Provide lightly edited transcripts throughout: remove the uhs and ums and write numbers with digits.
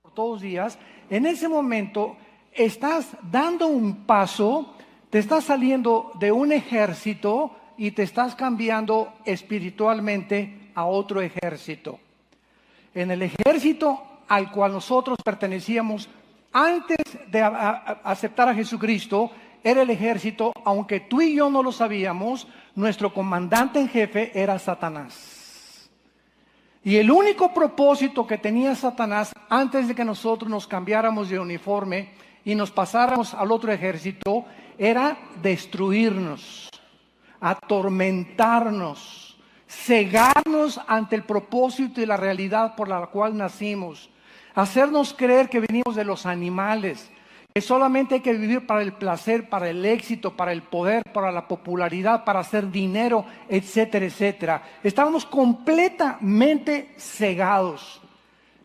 por todos los días, en ese momento estás dando un paso, te estás saliendo de un ejército y te estás cambiando espiritualmente a otro ejército. En el ejército al cual nosotros pertenecíamos antes de aceptar a Jesucristo, era el ejército, aunque tú y yo no lo sabíamos, nuestro comandante en jefe era Satanás. Y el único propósito que tenía Satanás antes de que nosotros nos cambiáramos de uniforme y nos pasáramos al otro ejército, era destruirnos, atormentarnos, cegarnos ante el propósito y la realidad por la cual nacimos, hacernos creer que venimos de los animales, que solamente hay que vivir para el placer, para el éxito, para el poder, para la popularidad, para hacer dinero, etcétera, etcétera. Estábamos completamente cegados.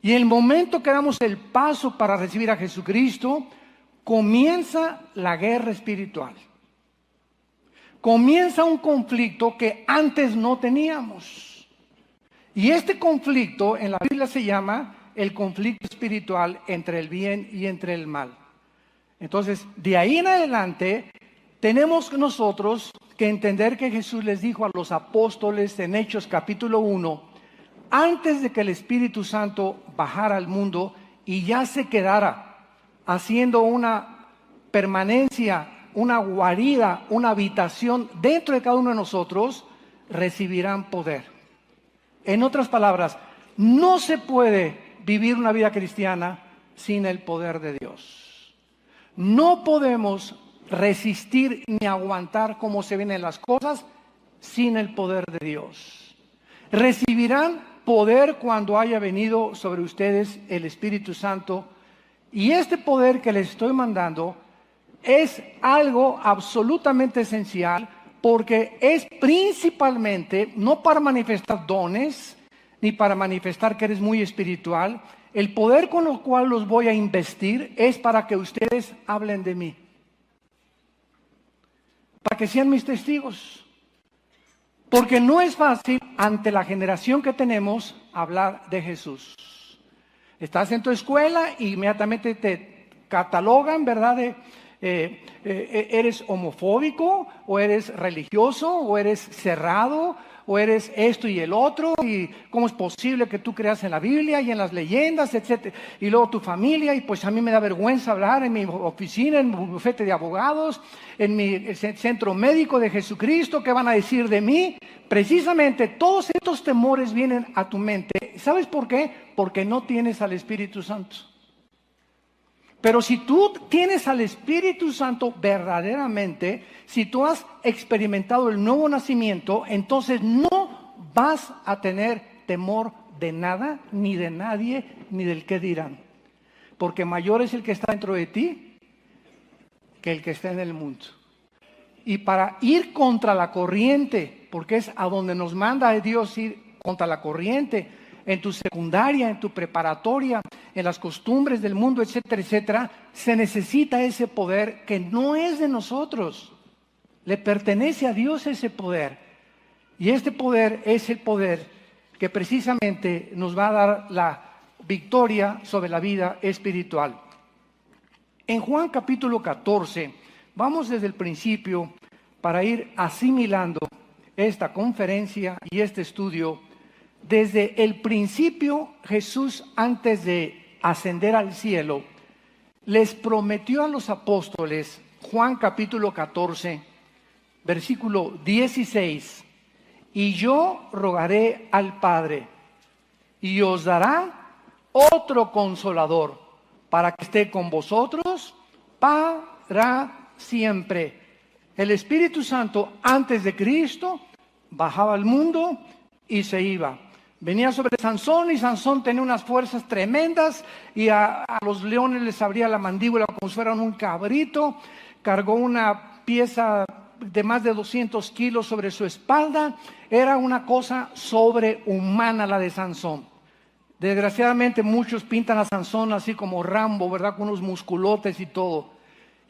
Y en el momento que damos el paso para recibir a Jesucristo, comienza la guerra espiritual. Comienza un conflicto que antes no teníamos. Y este conflicto en la Biblia se llama el conflicto espiritual entre el bien y entre el mal. Entonces, de ahí en adelante, tenemos nosotros que entender que Jesús les dijo a los apóstoles en Hechos capítulo 1, antes de que el Espíritu Santo bajara al mundo y ya se quedara haciendo una permanencia, una guarida, una habitación dentro de cada uno de nosotros, recibirán poder. En otras palabras, no se puede vivir una vida cristiana sin el poder de Dios. No podemos resistir ni aguantar cómo se vienen las cosas sin el poder de Dios. Recibirán poder cuando haya venido sobre ustedes el Espíritu Santo. Y este poder que les estoy mandando es algo absolutamente esencial, porque es principalmente no para manifestar dones, ni para manifestar que eres muy espiritual. El poder con el cual los voy a investir es para que ustedes hablen de mí, para que sean mis testigos. Porque no es fácil ante la generación que tenemos hablar de Jesús. Estás en tu escuela y inmediatamente te catalogan, ¿verdad? Eres homofóbico, o eres religioso, o eres cerrado, o eres esto y el otro, y cómo es posible que tú creas en la Biblia y en las leyendas, etcétera. Y luego tu familia, y pues a mí me da vergüenza hablar en mi oficina, en mi bufete de abogados, en mi centro médico de Jesucristo, ¿qué van a decir de mí? Precisamente todos estos temores vienen a tu mente. ¿Sabes por qué? Porque no tienes al Espíritu Santo. Pero si tú tienes al Espíritu Santo verdaderamente, si tú has experimentado el nuevo nacimiento, entonces no vas a tener temor de nada, ni de nadie, ni del qué dirán. Porque mayor es el que está dentro de ti que el que está en el mundo. Y para ir contra la corriente, porque es a donde nos manda Dios ir contra la corriente, en tu secundaria, en tu preparatoria, en las costumbres del mundo, etcétera, etcétera, se necesita ese poder que no es de nosotros. Le pertenece a Dios ese poder. Y este poder es el poder que precisamente nos va a dar la victoria sobre la vida espiritual. En Juan capítulo 14, vamos desde el principio para ir asimilando esta conferencia y este estudio. Desde el principio, Jesús, antes de ascender al cielo, les prometió a los apóstoles, Juan capítulo 14, versículo 16, y yo rogaré al Padre, y os dará otro consolador, para que esté con vosotros para siempre. El Espíritu Santo, antes de Cristo, bajaba al mundo y se iba. Venía sobre Sansón, y Sansón tenía unas fuerzas tremendas, y a los leones les abría la mandíbula como si fueran un cabrito. Cargó una pieza de más de 200 kilos sobre su espalda. Era una cosa sobrehumana la de Sansón. Desgraciadamente muchos pintan a Sansón así como Rambo, ¿verdad? Con unos musculotes y todo.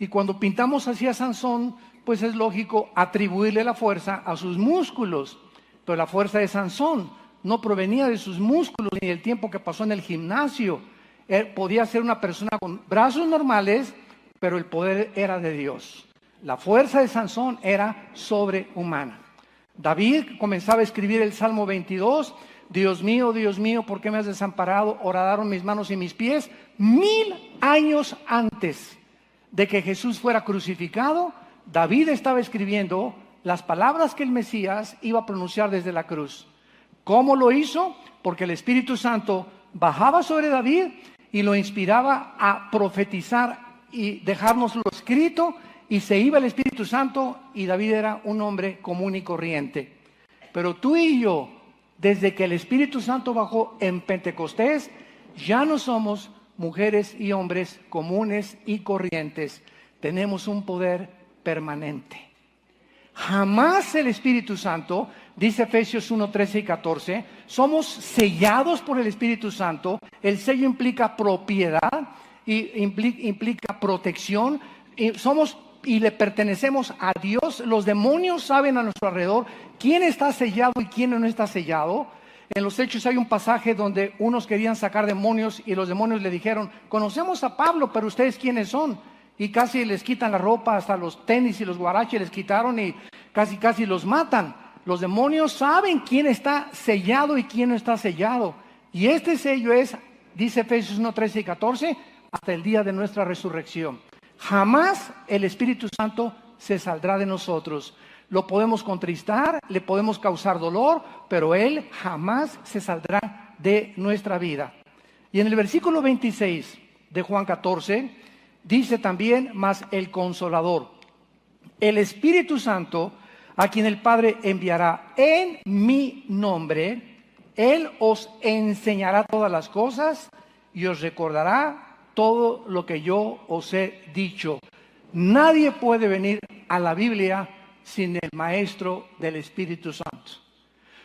Y cuando pintamos así a Sansón, pues es lógico atribuirle la fuerza a sus músculos. Pero la fuerza de Sansón no provenía de sus músculos ni del tiempo que pasó en el gimnasio. Él podía ser una persona con brazos normales, pero el poder era de Dios. La fuerza de Sansón era sobrehumana. David comenzaba a escribir el Salmo 22. Dios mío, ¿por qué me has desamparado? Horadaron mis manos y mis pies. 1000 años antes de que Jesús fuera crucificado, David estaba escribiendo las palabras que el Mesías iba a pronunciar desde la cruz. ¿Cómo lo hizo? Porque el Espíritu Santo bajaba sobre David y lo inspiraba a profetizar y dejárnoslo escrito, y se iba el Espíritu Santo y David era un hombre común y corriente. Pero tú y yo, desde que el Espíritu Santo bajó en Pentecostés, ya no somos mujeres y hombres comunes y corrientes. Tenemos un poder permanente. Jamás el Espíritu Santo, dice Efesios 1, 13 y 14, somos sellados por el Espíritu Santo. El sello implica propiedad y implica protección. Y le pertenecemos a Dios. Los demonios saben a nuestro alrededor quién está sellado y quién no está sellado. En los Hechos hay un pasaje donde unos querían sacar demonios y los demonios le dijeron: conocemos a Pablo, pero ustedes quiénes son. Y casi les quitan la ropa, hasta los tenis y los guaraches les quitaron y casi los matan. Los demonios saben quién está sellado y quién no está sellado. Y este sello es, dice Efesios 1, 13 y 14, hasta el día de nuestra resurrección. Jamás el Espíritu Santo se saldrá de nosotros. Lo podemos contristar, le podemos causar dolor, pero Él jamás se saldrá de nuestra vida. Y en el versículo 26 de Juan 14, dice también: mas el Consolador, el Espíritu Santo, a quien el Padre enviará en mi nombre, Él os enseñará todas las cosas y os recordará todo lo que yo os he dicho. Nadie puede venir a la Biblia sin el maestro del Espíritu Santo.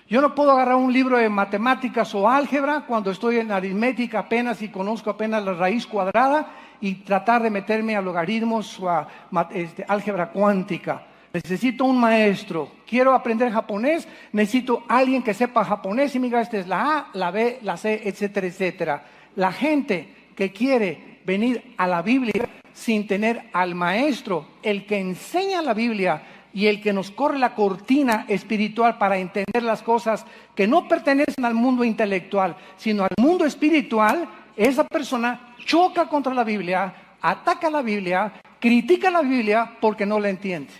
Yo no puedo agarrar un libro de matemáticas o álgebra cuando estoy en aritmética apenas y conozco apenas la raíz cuadrada y tratar de meterme a logaritmos o a álgebra cuántica. Necesito un maestro. Quiero aprender japonés, necesito alguien que sepa japonés y me diga: esta es la A, la B, la C, etcétera, etcétera. La gente que quiere venir a la Biblia sin tener al maestro, el que enseña la Biblia y el que nos corre la cortina espiritual para entender las cosas que no pertenecen al mundo intelectual, sino al mundo espiritual, esa persona choca contra la Biblia, ataca la Biblia, critica la Biblia porque no la entiende.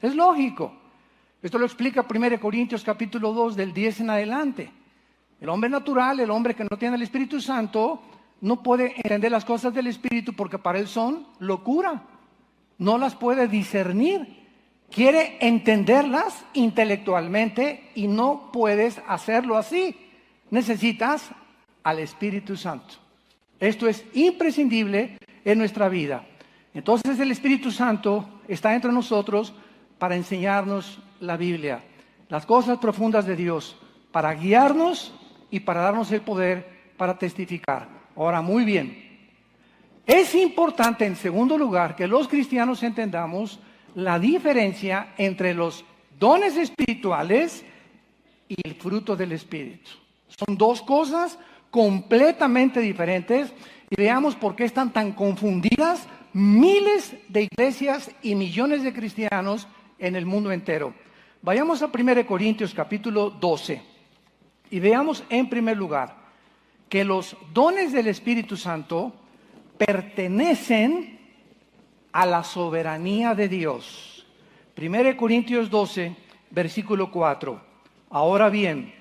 Es lógico. Esto lo explica 1 Corintios capítulo 2 del 10 en adelante. El hombre natural, el hombre que no tiene el Espíritu Santo, no puede entender las cosas del Espíritu porque para él son locura. No las puede discernir. Quiere entenderlas intelectualmente y no puedes hacerlo así. Necesitas al Espíritu Santo. Esto es imprescindible en nuestra vida. Entonces el Espíritu Santo está entre nosotros para enseñarnos la Biblia, las cosas profundas de Dios, para guiarnos y para darnos el poder para testificar. Ahora, muy bien, es importante en segundo lugar que los cristianos entendamos la diferencia entre los dones espirituales y el fruto del Espíritu. Son dos cosas completamente diferentes y veamos por qué están tan confundidas miles de iglesias y millones de cristianos en el mundo entero. Vayamos a 1 Corintios capítulo 12 y veamos en primer lugar que los dones del Espíritu Santo pertenecen a la soberanía de Dios. 1 Corintios 12, versículo 4. Ahora bien,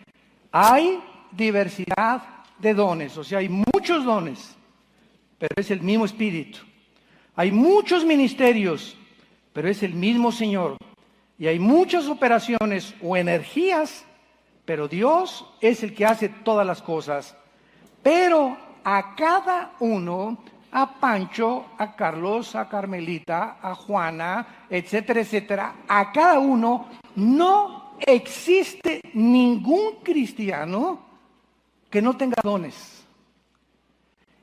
hay diversidad de dones, o sea, hay muchos dones, pero es el mismo Espíritu. Hay muchos ministerios, pero es el mismo Señor. Y hay muchas operaciones o energías, pero Dios es el que hace todas las cosas. Pero a cada uno, a Pancho, a Carlos, a Carmelita, a Juana, etcétera, etcétera, a cada uno no existe ningún cristiano que no tenga dones.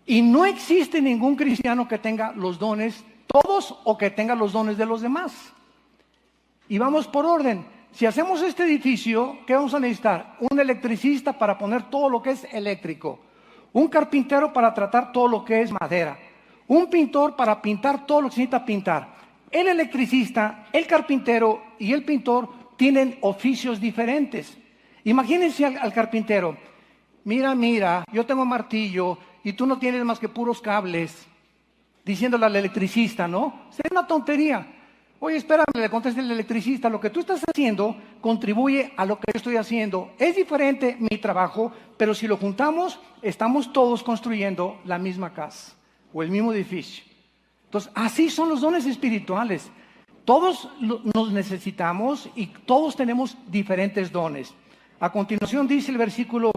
Y no existe ningún cristiano que tenga los dones todos o que tenga los dones de los demás. Y vamos por orden. Si hacemos este edificio, ¿qué vamos a necesitar? Un electricista para poner todo lo que es eléctrico. un carpintero para tratar todo lo que es madera, un pintor para pintar todo lo que se necesita pintar. El electricista, el carpintero y el pintor tienen oficios diferentes. Imagínense al carpintero. Mira, yo tengo martillo y tú no tienes más que puros cables. Diciéndole al electricista, ¿no? Sería una tontería. Oye, espérame, le contesta el electricista, lo que tú estás haciendo contribuye a lo que yo estoy haciendo. Es diferente mi trabajo, pero si lo juntamos, estamos todos construyendo la misma casa o el mismo edificio. Entonces, así son los dones espirituales. Todos nos necesitamos y todos tenemos diferentes dones. A continuación dice el versículo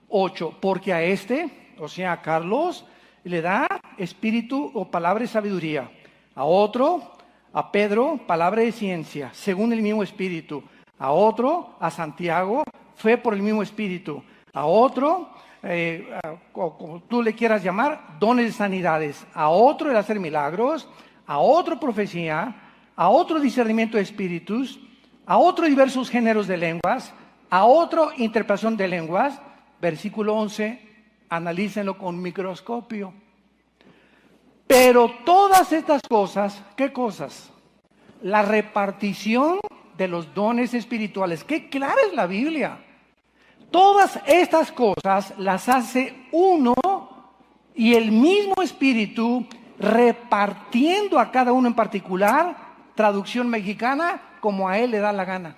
8, porque a este, o sea, a Carlos, le da espíritu o palabra de sabiduría. A otro, a Pedro, palabra de ciencia, según el mismo espíritu. A otro, a Santiago, fe por el mismo espíritu. A otro, como tú le quieras llamar, dones de sanidades. A otro, el hacer milagros. A otro, profecía. A otro, discernimiento de espíritus. A otro, diversos géneros de lenguas. A otro, interpretación de lenguas. Versículo 11, analícenlo con microscopio. Pero todas estas cosas, ¿qué cosas? La repartición de los dones espirituales. ¡Qué clara es la Biblia! Todas estas cosas las hace uno y el mismo Espíritu, repartiendo a cada uno en particular, traducción mexicana, como a él le da la gana.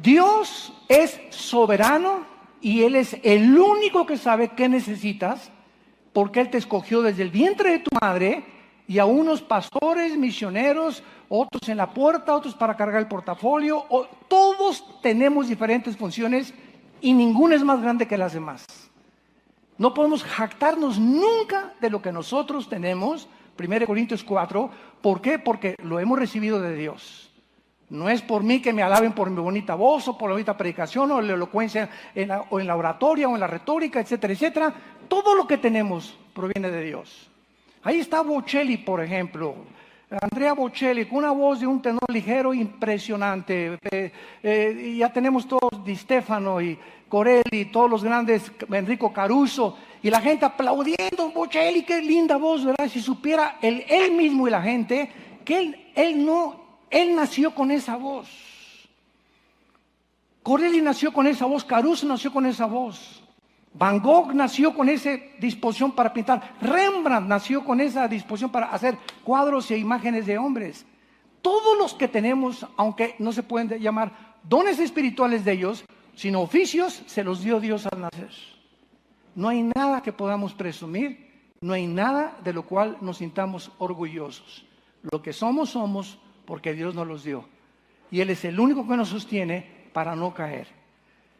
Dios es soberano y Él es el único que sabe qué necesitas, porque Él te escogió desde el vientre de tu madre, y a unos pastores, misioneros, otros en la puerta, otros para cargar el portafolio. Todos tenemos diferentes funciones y ninguna es más grande que las demás. No podemos jactarnos nunca de lo que nosotros tenemos. 1 Corintios 4, ¿por qué? Porque lo hemos recibido de Dios. No es por mí que me alaben por mi bonita voz o por la bonita predicación o la elocuencia o en la oratoria o en la retórica, etcétera, etcétera. Todo lo que tenemos proviene de Dios. Ahí está Bocelli, por ejemplo. Andrea Bocelli, con una voz de un tenor ligero impresionante. Y ya tenemos todos Di Stefano y Corelli, todos los grandes, Enrico Caruso, y la gente aplaudiendo. Bocelli, qué linda voz, ¿verdad? Si supiera él mismo y la gente que él nació con esa voz. Corelli nació con esa voz, Caruso nació con esa voz. Van Gogh nació con esa disposición para pintar. Rembrandt nació con esa disposición para hacer cuadros e imágenes de hombres. Todos los que tenemos, aunque no se pueden llamar dones espirituales de ellos, sino oficios, se los dio Dios al nacer. No hay nada que podamos presumir, no hay nada de lo cual nos sintamos orgullosos. Lo que somos porque Dios nos los dio. Y Él es el único que nos sostiene para no caer.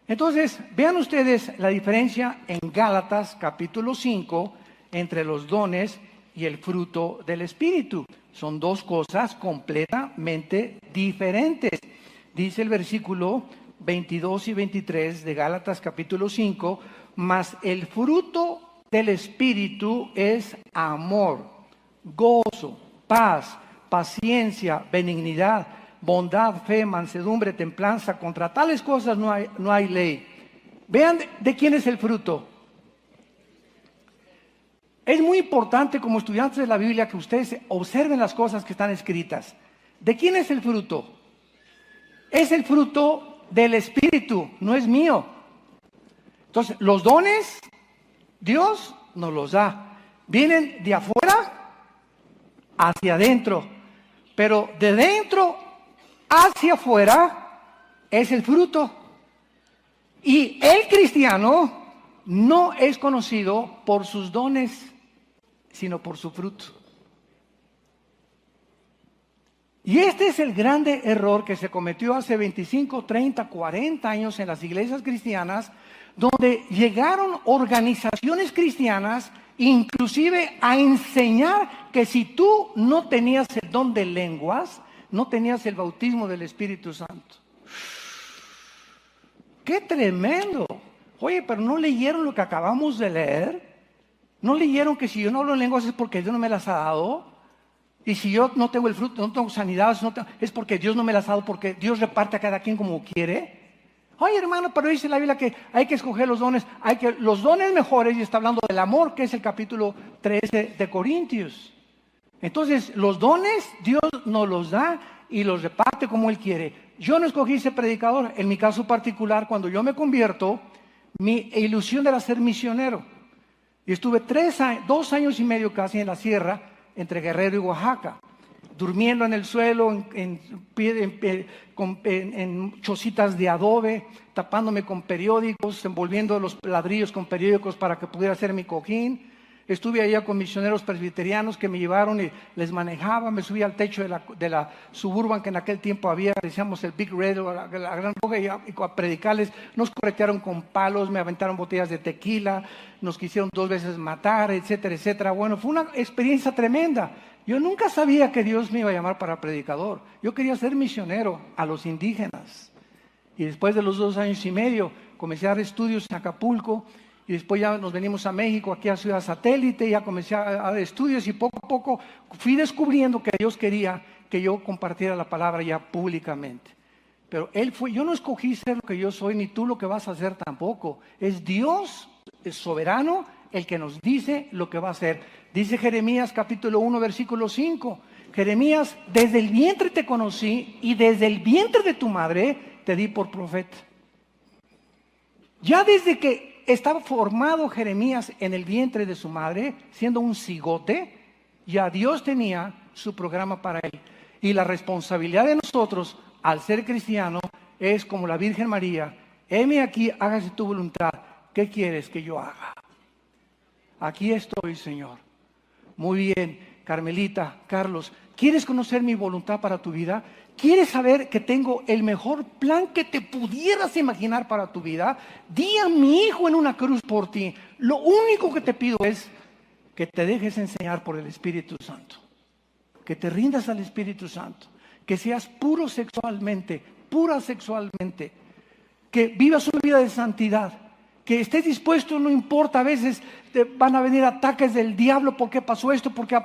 Entonces, vean ustedes la diferencia en Gálatas capítulo 5 entre los dones y el fruto del Espíritu. Son dos cosas completamente diferentes. Dice el versículo 22 y 23 de Gálatas capítulo 5, mas el fruto del Espíritu es amor, gozo, paz, paciencia, benignidad, bondad, fe, mansedumbre, templanza. Contra tales cosas no hay ley. Vean de quién es el fruto. Es muy importante como estudiantes de la Biblia que ustedes observen las cosas que están escritas. ¿De quién es el fruto? Es el fruto del Espíritu, no es mío. Entonces, los dones, Dios nos los da. Vienen de afuera hacia adentro. Pero de dentro hacia afuera es el fruto. Y el cristiano no es conocido por sus dones, sino por su fruto. Y este es el grande error que se cometió hace 25, 30, 40 años en las iglesias cristianas, donde llegaron organizaciones cristianas inclusive a enseñar que si tú no tenías el don de lenguas, no tenías el bautismo del Espíritu Santo. ¡Qué tremendo! Oye, pero ¿no leyeron lo que acabamos de leer? ¿No leyeron que si yo no hablo en lenguas es porque Dios no me las ha dado? Y si yo no tengo el fruto, no tengo sanidad, es porque Dios no me las ha dado, porque Dios reparte a cada quien como quiere. Oye, hermano, pero dice la Biblia que hay que escoger los dones, los dones mejores, y está hablando del amor, que es el capítulo 13 de Corintios. Entonces, los dones Dios nos los da y los reparte como Él quiere. Yo no escogí ser predicador. En mi caso particular, cuando yo me convierto, mi ilusión era ser misionero. Y estuve 2 años y medio casi en la sierra, entre Guerrero y Oaxaca, durmiendo en el suelo, en chocitas de adobe, tapándome con periódicos, envolviendo los ladrillos con periódicos para que pudiera hacer mi cojín. Estuve allá con misioneros presbiterianos que me llevaron y les manejaba. Me subí al techo de la Suburban, que en aquel tiempo había, decíamos el Big Red, la Gran Roja, y a predicarles. Nos corretearon con palos, me aventaron botellas de tequila, nos quisieron 2 veces matar, etcétera, etcétera. Bueno, fue una experiencia tremenda. Yo nunca sabía que Dios me iba a llamar para predicador. Yo quería ser misionero a los indígenas. Y después de los 2 años y medio, comencé a dar estudios en Acapulco. Y después ya nos venimos a México, aquí a Ciudad Satélite, ya comencé a dar estudios y poco a poco fui descubriendo que Dios quería que yo compartiera la palabra ya públicamente. Pero yo no escogí ser lo que yo soy, ni tú lo que vas a hacer tampoco. Es Dios, es soberano, el que nos dice lo que va a hacer. Dice Jeremías capítulo 1, versículo 5. Jeremías, desde el vientre te conocí y desde el vientre de tu madre te di por profeta. Ya desde que estaba formado Jeremías en el vientre de su madre, siendo un cigote, ya Dios tenía su programa para él. Y la responsabilidad de nosotros, al ser cristiano, es como la Virgen María: heme aquí, hágase tu voluntad. ¿Qué quieres que yo haga? Aquí estoy, Señor. Muy bien, Carmelita, Carlos, ¿quieres conocer mi voluntad para tu vida? ¿Quieres saber que tengo el mejor plan que te pudieras imaginar para tu vida? Di a mi hijo en una cruz por ti. Lo único que te pido es que te dejes enseñar por el Espíritu Santo. Que te rindas al Espíritu Santo. Que seas puro sexualmente, pura sexualmente. Que vivas una vida de santidad. Que estés dispuesto, no importa, a veces te van a venir ataques del diablo, ¿por qué pasó esto? ¿Por qué?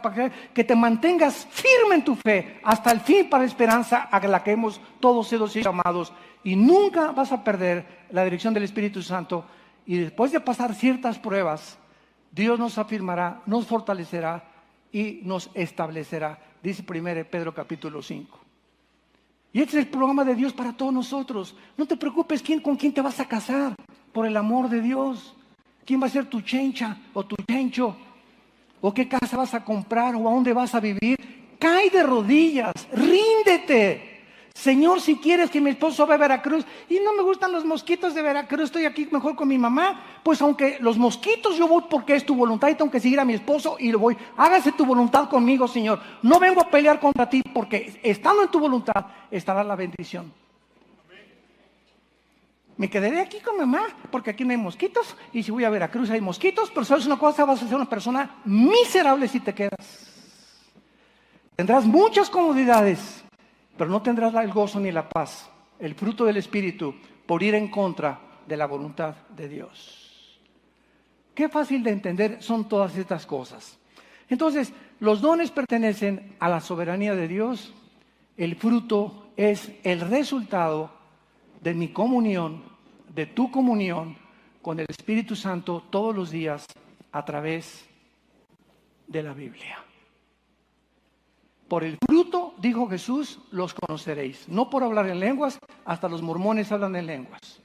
Que te mantengas firme en tu fe hasta el fin para la esperanza a la que hemos todos sido llamados, y nunca vas a perder la dirección del Espíritu Santo. Y después de pasar ciertas pruebas, Dios nos afirmará, nos fortalecerá y nos establecerá, dice 1 Pedro capítulo 5. Y este es el programa de Dios para todos nosotros. No te preocupes con quién te vas a casar, por el amor de Dios. ¿Quién va a ser tu chencha o tu chencho? ¿O qué casa vas a comprar o a dónde vas a vivir? Cae de rodillas, ríndete. Señor, si quieres que mi esposo vaya a Veracruz y no me gustan los mosquitos de Veracruz, estoy aquí mejor con mi mamá, pues aunque los mosquitos yo voy porque es tu voluntad y tengo que seguir a mi esposo y lo voy. Hágase tu voluntad conmigo, Señor. No vengo a pelear contra ti, porque estando en tu voluntad estará la bendición. Me quedaré aquí con mamá porque aquí no hay mosquitos, y si voy a Veracruz hay mosquitos, pero sabes una cosa, vas a ser una persona miserable si te quedas. Tendrás muchas comodidades, pero no tendrás el gozo ni la paz, el fruto del Espíritu, por ir en contra de la voluntad de Dios. Qué fácil de entender son todas estas cosas. Entonces, los dones pertenecen a la soberanía de Dios. El fruto es el resultado de mi comunión, de tu comunión con el Espíritu Santo todos los días a través de la Biblia. Por el fruto, dijo Jesús, los conoceréis. No por hablar en lenguas, hasta los mormones hablan en lenguas.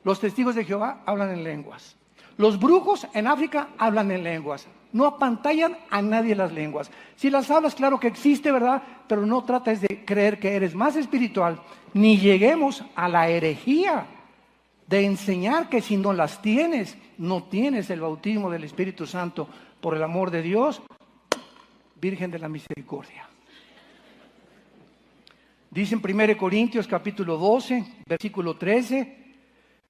Los testigos de Jehová hablan en lenguas. Los brujos en África hablan en lenguas. No apantallan a nadie las lenguas. Si las hablas, claro que existe, ¿verdad? Pero no trates de creer que eres más espiritual, ni lleguemos a la herejía de enseñar que si no las tienes, no tienes el bautismo del Espíritu Santo. Por el amor de Dios, Virgen de la Misericordia. Dice en 1 Corintios capítulo 12, versículo 13,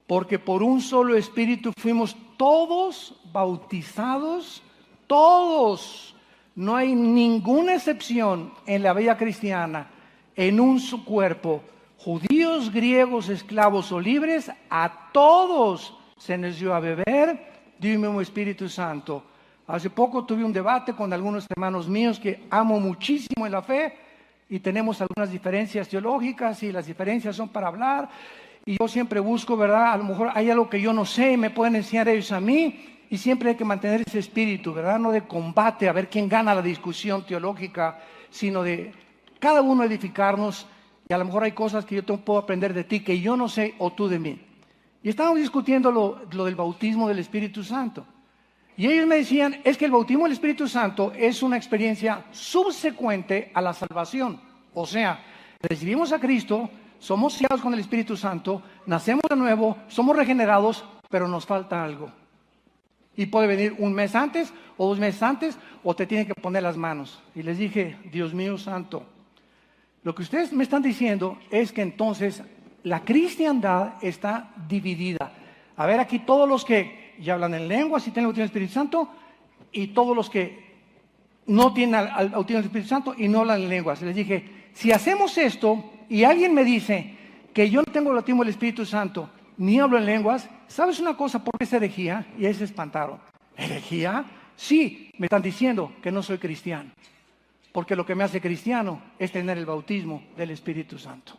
porque por un solo Espíritu fuimos todos bautizados, todos, no hay ninguna excepción en la vida cristiana, en un su cuerpo, judíos, griegos, esclavos o libres, a todos se nos dio a beber de un mismo Espíritu Santo. Hace poco tuve un debate con algunos hermanos míos que amo muchísimo en la fe, y tenemos algunas diferencias teológicas, y las diferencias son para hablar, y yo siempre busco, ¿verdad? A lo mejor hay algo que yo no sé y me pueden enseñar ellos a mí, y siempre hay que mantener ese espíritu, ¿verdad? No de combate, a ver quién gana la discusión teológica, sino de cada uno edificarnos, y a lo mejor hay cosas que yo puedo aprender de ti que yo no sé o tú de mí. Y estábamos discutiendo lo del bautismo del Espíritu Santo. Y ellos me decían, es que el bautismo del Espíritu Santo es una experiencia subsecuente a la salvación. O sea, recibimos a Cristo, somos sellados con el Espíritu Santo, nacemos de nuevo, somos regenerados, pero nos falta algo. Y puede venir un mes antes o 2 meses antes, o te tienen que poner las manos. Y les dije, Dios mío santo, lo que ustedes me están diciendo es que entonces la cristiandad está dividida. A ver, aquí todos los que ya hablan en lenguas y tienen el bautismo del Espíritu Santo, y todos los que no tienen al bautismo del Espíritu Santo y no hablan en lenguas. Les dije, si hacemos esto y alguien me dice que yo no tengo el bautismo del Espíritu Santo ni hablo en lenguas, ¿sabes una cosa por qué es herejía? Y ahí se espantaron. ¿Herejía? Sí, me están diciendo que no soy cristiano, porque lo que me hace cristiano es tener el bautismo del Espíritu Santo.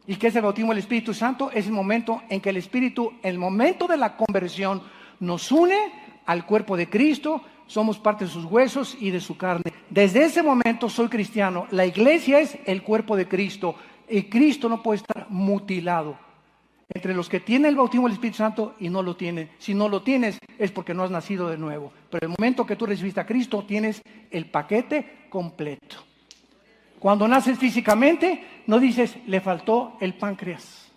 ¿Y qué es el bautismo del Espíritu Santo? Es el momento en que el Espíritu, el momento de la conversión, nos une al cuerpo de Cristo, somos parte de sus huesos y de su carne. Desde ese momento soy cristiano. La iglesia es el cuerpo de Cristo y Cristo no puede estar mutilado entre los que tienen el bautismo del Espíritu Santo y no lo tienen. Si no lo tienes es porque no has nacido de nuevo. Pero el momento que tú recibiste a Cristo tienes el paquete completo. Cuando naces físicamente no dices le faltó el páncreas.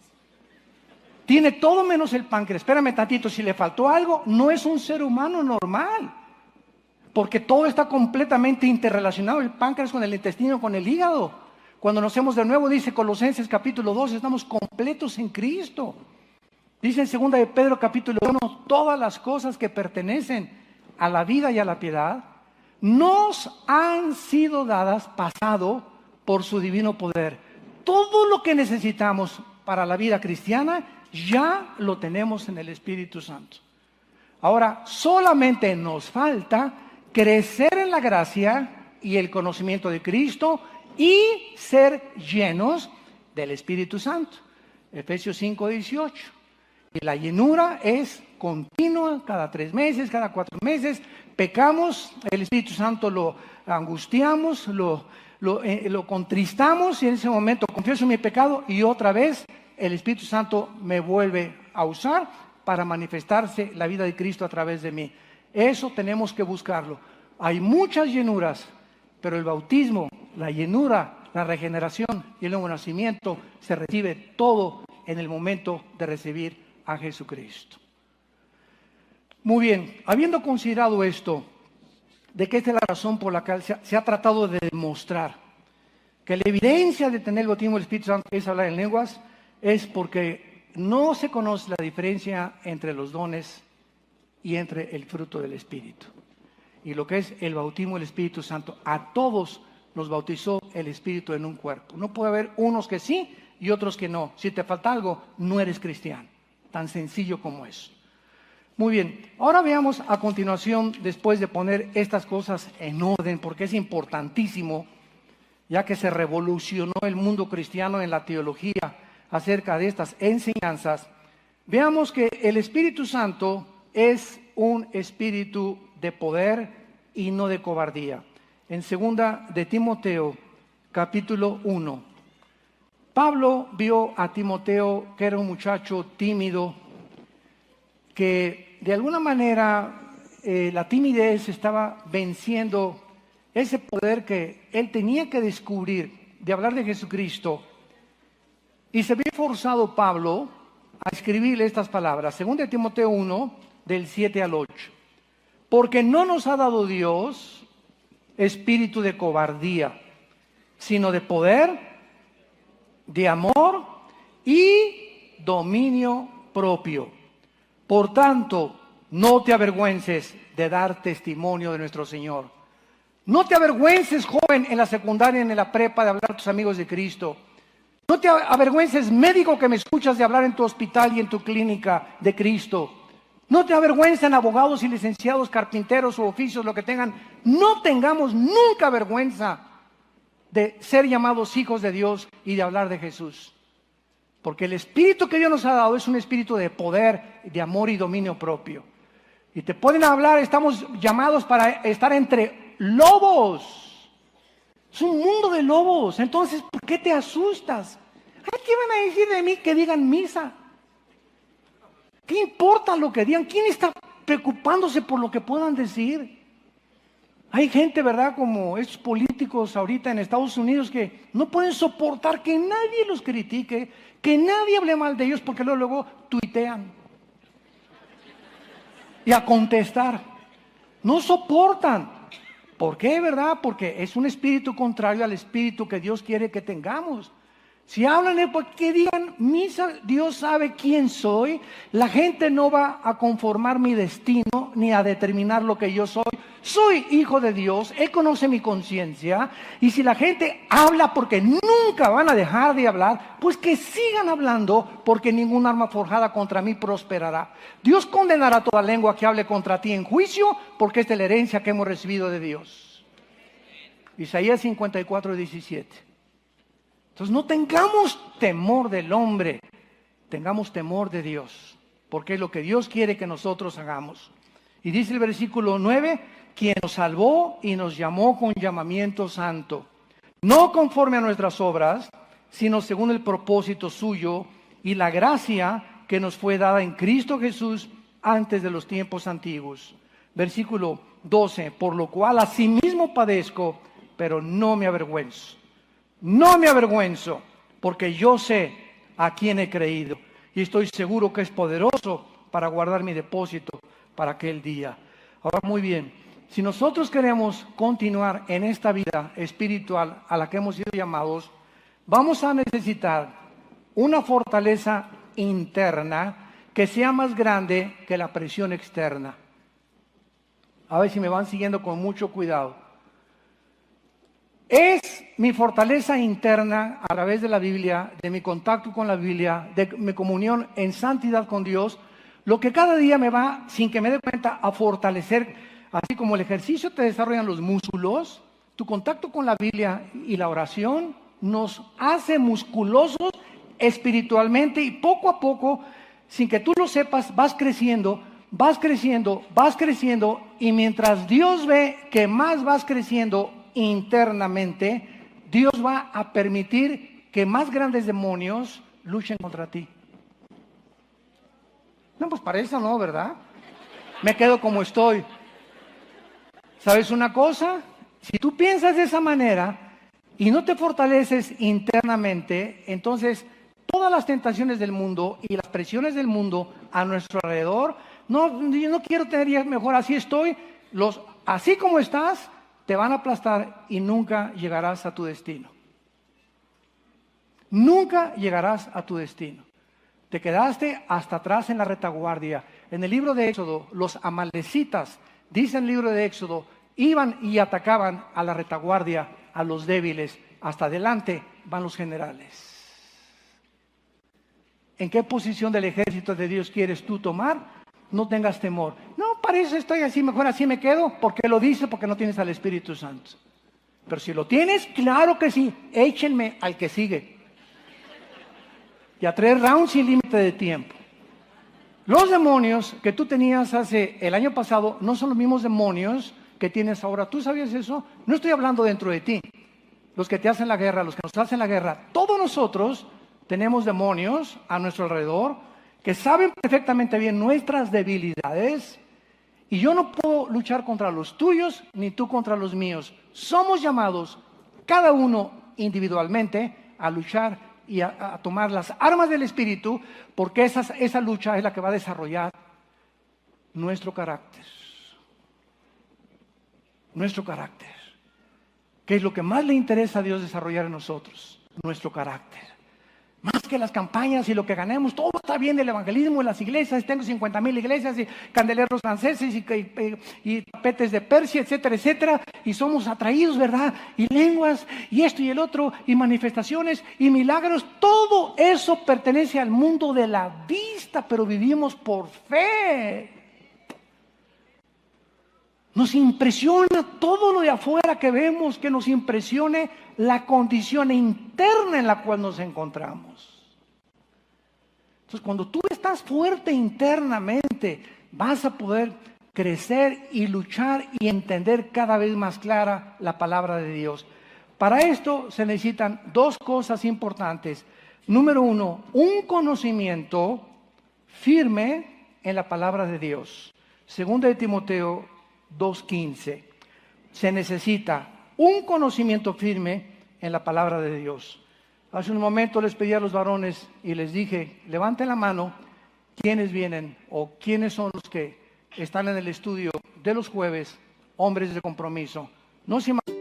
Tiene todo menos el páncreas. Espérame tantito, si le faltó algo no es un ser humano normal. Porque todo está completamente interrelacionado, el páncreas con el intestino, con el hígado. Cuando nacemos de nuevo, dice Colosenses capítulo 2, estamos completos en Cristo. Dice en 2 de Pedro capítulo 1, todas las cosas que pertenecen a la vida y a la piedad, nos han sido dadas, pasado, por su divino poder. Todo lo que necesitamos para la vida cristiana, ya lo tenemos en el Espíritu Santo. Ahora, solamente nos falta crecer en la gracia y el conocimiento de Cristo y ser llenos del Espíritu Santo. Efesios 5:18. Y la llenura es continua, cada 3 meses, cada 4 meses. Pecamos, el Espíritu Santo lo angustiamos, lo contristamos y en ese momento confieso mi pecado y otra vez el Espíritu Santo me vuelve a usar para manifestarse la vida de Cristo a través de mí. Eso tenemos que buscarlo. Hay muchas llenuras, pero el bautismo, la llenura, la regeneración y el nuevo nacimiento se recibe todo en el momento de recibir a Jesucristo. Muy bien, habiendo considerado esto, de que esta es la razón por la que se ha tratado de demostrar que la evidencia de tener el bautismo del Espíritu Santo es hablar en lenguas, es porque no se conoce la diferencia entre los dones y entre el fruto del Espíritu. Y lo que es el bautismo del Espíritu Santo, a todos nos bautizó el Espíritu en un cuerpo. No puede haber unos que sí y otros que no. Si te falta algo, no eres cristiano. Tan sencillo como eso. Muy bien, ahora veamos a continuación, después de poner estas cosas en orden, porque es importantísimo, ya que se revolucionó el mundo cristiano en la teología acerca de estas enseñanzas, veamos que el Espíritu Santo es un espíritu de poder y no de cobardía. En 2 de Timoteo, capítulo 1, Pablo vio a Timoteo, que era un muchacho tímido, que de alguna manera la timidez estaba venciendo ese poder que él tenía que descubrir de hablar de Jesucristo. Y se vio forzado Pablo a escribirle estas palabras, 2 de Timoteo 1, del 7 al 8. Porque no nos ha dado Dios espíritu de cobardía, sino de poder, de amor y dominio propio. Por tanto, no te avergüences de dar testimonio de nuestro Señor. No te avergüences, joven, en la secundaria, en la prepa, de hablar a tus amigos de Cristo. No te avergüences, médico, que me escuchas, de hablar en tu hospital y en tu clínica de Cristo. No te avergüencen abogados y licenciados, carpinteros o oficios, lo que tengan. No tengamos nunca vergüenza de ser llamados hijos de Dios y de hablar de Jesús. Porque el espíritu que Dios nos ha dado es un espíritu de poder, de amor y dominio propio. Y te pueden hablar, estamos llamados para estar entre lobos. Es un mundo de lobos. Entonces, ¿por qué te asustas? Ay, ¿qué van a decir de mí que digan misa? ¿Qué importa lo que digan? ¿Quién está preocupándose por lo que puedan decir? Hay gente, ¿verdad? Como estos políticos ahorita en Estados Unidos que no pueden soportar que nadie los critique, que nadie hable mal de ellos porque luego tuitean. Y a contestar. No soportan. ¿Por qué, verdad? Porque es un espíritu contrario al espíritu que Dios quiere que tengamos. Si hablan de que digan misa, Dios sabe quién soy. La gente no va a conformar mi destino ni a determinar lo que yo soy. Soy hijo de Dios, Él conoce mi conciencia. Y si la gente habla porque nunca van a dejar de hablar, pues que sigan hablando, porque ningún arma forjada contra mí prosperará. Dios condenará toda lengua que hable contra ti en juicio, porque esta es la herencia que hemos recibido de Dios. Isaías 54:17. Entonces no tengamos temor del hombre, tengamos temor de Dios, porque es lo que Dios quiere que nosotros hagamos. Y dice el versículo 9, quien nos salvó y nos llamó con llamamiento santo, no conforme a nuestras obras, sino según el propósito suyo y la gracia que nos fue dada en Cristo Jesús antes de los tiempos antiguos. Versículo 12, por lo cual asimismo padezco, pero no me avergüenzo. No me avergüenzo, porque yo sé a quién he creído y estoy seguro que es poderoso para guardar mi depósito para aquel día. Ahora, muy bien, si nosotros queremos continuar en esta vida espiritual a la que hemos sido llamados, vamos a necesitar una fortaleza interna que sea más grande que la presión externa. A ver si me van siguiendo con mucho cuidado. Es mi fortaleza interna a través de la Biblia, de mi contacto con la Biblia, de mi comunión en santidad con Dios, lo que cada día me va, sin que me dé cuenta, a fortalecer. Así como el ejercicio te desarrollan los músculos, tu contacto con la Biblia y la oración nos hace musculosos espiritualmente y poco a poco, sin que tú lo sepas, vas creciendo, vas creciendo, vas creciendo, y mientras Dios ve que más vas creciendo internamente, Dios va a permitir que más grandes demonios luchen contra ti. No, pues para eso no, ¿verdad? Me quedo como estoy. ¿Sabes una cosa? Si tú piensas de esa manera y no te fortaleces internamente, entonces todas las tentaciones del mundo y las presiones del mundo a nuestro alrededor, no, yo no quiero tener mejor, así estoy, así como estás, te van a aplastar y nunca llegarás a tu destino. Nunca llegarás a tu destino. Te quedaste hasta atrás en la retaguardia. En el libro de Éxodo, los amalecitas, dice el libro de Éxodo, iban y atacaban a la retaguardia, a los débiles. Hasta adelante van los generales. ¿En qué posición del ejército de Dios quieres tú tomar? No tengas temor. No, para eso estoy así, mejor así me quedo. ¿Por qué lo dice? Porque no tienes al Espíritu Santo. Pero si lo tienes, claro que sí. Échenme al que sigue. Y a 3 rounds sin límite de tiempo. Los demonios que tú tenías el año pasado no son los mismos demonios que tienes ahora. ¿Tú sabías eso? No estoy hablando dentro de ti. Los que te hacen la guerra, los que nos hacen la guerra. Todos nosotros tenemos demonios a nuestro alrededor que saben perfectamente bien nuestras debilidades, y yo no puedo luchar contra los tuyos ni tú contra los míos. Somos llamados, cada uno individualmente, a luchar y a tomar las armas del Espíritu, porque esa lucha es la que va a desarrollar nuestro carácter. Nuestro carácter. ¿Qué es lo que más le interesa a Dios desarrollar en nosotros? Nuestro carácter. Más que las campañas y lo que ganemos, todo está bien del evangelismo en las iglesias. Tengo 50,000 iglesias y candeleros franceses y tapetes de Persia, etcétera, etcétera. Y somos atraídos, ¿verdad? Y lenguas y esto y el otro y manifestaciones y milagros. Todo eso pertenece al mundo de la vista, pero vivimos por fe. Nos impresiona todo lo de afuera que vemos, que nos impresione la condición interna en la cual nos encontramos. Entonces, cuando tú estás fuerte internamente, vas a poder crecer y luchar y entender cada vez más clara la palabra de Dios. Para esto se necesitan dos cosas importantes. Número uno, un conocimiento firme en la palabra de Dios. Segunda de Timoteo 2:15. Se necesita un conocimiento firme en la palabra de Dios. Hace un momento les pedí a los varones y les dije, levanten la mano, ¿quiénes vienen o quiénes son los que están en el estudio de los jueves, hombres de compromiso? No se imaginan,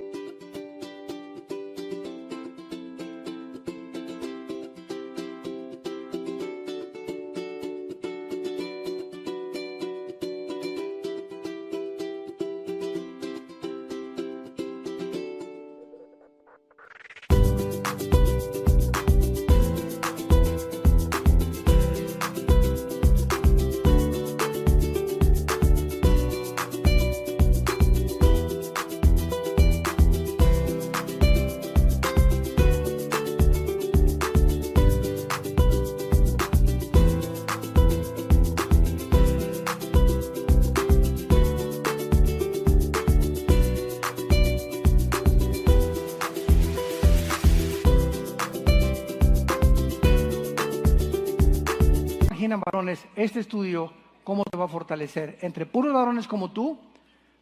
varones, este estudio, cómo te va a fortalecer. Entre puros varones como tú,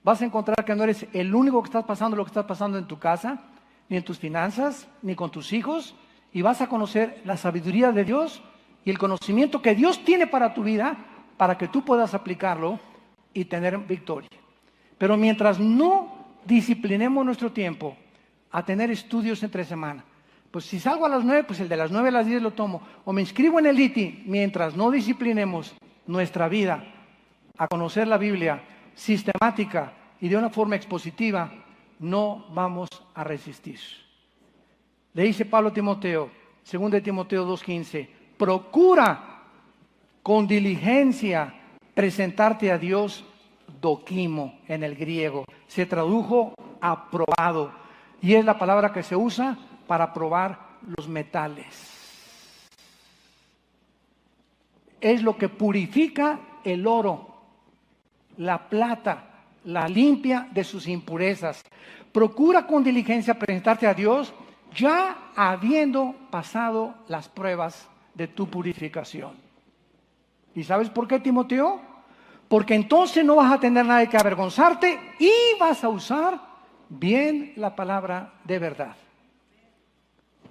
vas a encontrar que no eres el único que estás pasando lo que estás pasando en tu casa, ni en tus finanzas, ni con tus hijos, y vas a conocer la sabiduría de Dios y el conocimiento que Dios tiene para tu vida, para que tú puedas aplicarlo y tener victoria. Pero mientras no disciplinemos nuestro tiempo a tener estudios entre semana, pues si salgo a las 9, pues el de las 9 a las 10 lo tomo. O me inscribo en el ITI. Mientras no disciplinemos nuestra vida a conocer la Biblia sistemática y de una forma expositiva, no vamos a resistir. Le dice Pablo a Timoteo, 2 de Timoteo 2:15, procura con diligencia presentarte a Dios doquimo en el griego. Se tradujo aprobado y es la palabra que se usa para probar los metales. Es lo que purifica el oro, la plata, la limpia de sus impurezas. Procura con diligencia presentarte a Dios ya habiendo pasado las pruebas de tu purificación. ¿Y sabes por qué, Timoteo? Porque entonces no vas a tener nada de que avergonzarte y vas a usar bien la palabra de verdad.